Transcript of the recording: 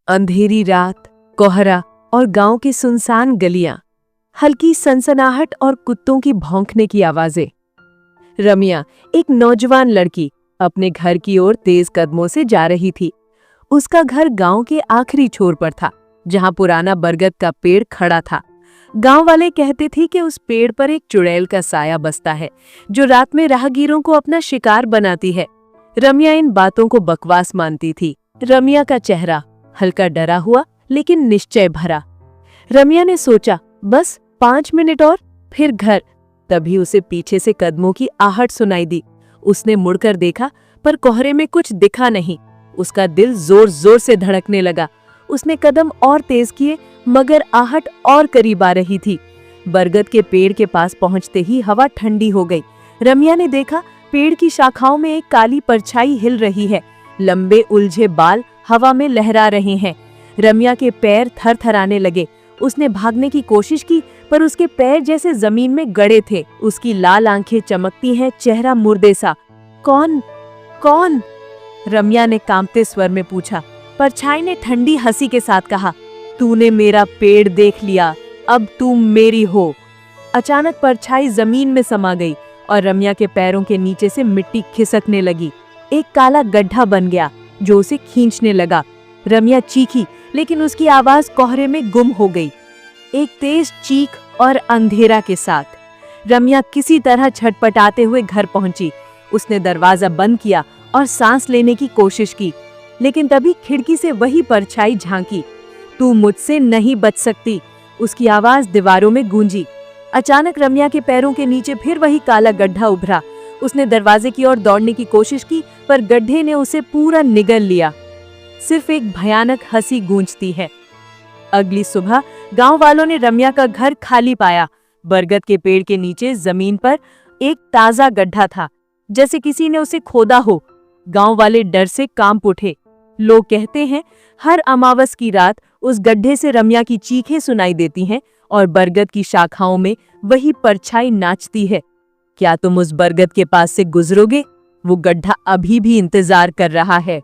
अंधेरी रात, कोहरा और गांव की सुनसान गलियां, हल्की सनसनाहट और कुत्तों की भौंकने की आवाजें। रम्या, एक नौजवान लड़की, अपने घर की ओर तेज कदमों से जा रही थी। उसका घर गांव के आखिरी छोर पर था, जहां पुराना बरगद का पेड़ खड़ा था। गांव वाले कहते थे कि उस पेड़ पर एक चुड़ैल का साया बसता है, जो रात में राहगीरों को अपना शिकार बनाती है। रम्या इन बातों को बकवास मानती थी। रम्या का चेहरा हल्का डरा हुआ लेकिन निश्चय भरा। रम्या ने सोचा, बस 5 मिनट और फिर घर। तभी उसे पीछे से कदमों की आहट सुनाई दी। उसने मुड़कर देखा, पर कोहरे में कुछ दिखा नहीं। उसका दिल जोर जोर से धड़कने लगा। उसने कदम और तेज किए, मगर आहट और करीब आ रही थी। बरगद के पेड़ के पास पहुंचते ही हवा ठंडी हो गई। रम्या ने देखा, पेड़ की शाखाओं में एक काली परछाई हिल रही है। लंबे उलझे बाल हवा में लहरा रहे हैं। रम्या के पैर थरथराने लगे। उसने भागने की कोशिश की, पर उसके पैर जैसे जमीन में गड़े थे। उसकी लाल आंखें चमकती हैं, चेहरा मुर्दे सा। कौन कौन? रम्या ने कांपते स्वर में पूछा। परछाई ने ठंडी हंसी के साथ कहा, तूने मेरा पेड़ देख लिया, अब तू मेरी हो। अचानक परछाई जमीन में समा गई और रम्या के पैरों के नीचे से मिट्टी खिसकने लगी। एक काला गड्ढा बन गया जो उसे खींचने लगा। रम्या चीखी, लेकिन उसकी आवाज कोहरे में गुम हो गई। एक तेज चीख और अंधेरा के साथ रम्या किसी तरह छटपटाते हुए घर पहुंची। उसने दरवाजा बंद किया और सांस लेने की कोशिश की, लेकिन तभी खिड़की से वही परछाई झांकी। तू मुझसे नहीं बच सकती, उसकी आवाज दीवारों में गूंजी। अचानक रम्या के पैरों के नीचे फिर वही काला गड्ढा उभरा। उसने दरवाजे की ओर दौड़ने की कोशिश की, पर गड्ढे ने उसे पूरा निगल लिया। सिर्फ एक भयानक हंसी गूंजती है। अगली सुबह गांव वालों ने रम्या का घर खाली पाया। बरगद के पेड़ के नीचे जमीन पर एक ताजा गड्ढा था, जैसे किसी ने उसे खोदा हो। गांव वाले डर से कांप उठे। लोग कहते हैं, हर अमावस की रात उस गड्ढे से रम्या की चीखें सुनाई देती हैं और बरगद की शाखाओं में वही परछाई नाचती है। क्या तुम उस बरगद के पास से गुजरोगे? वो गड्ढा अभी भी इंतजार कर रहा है।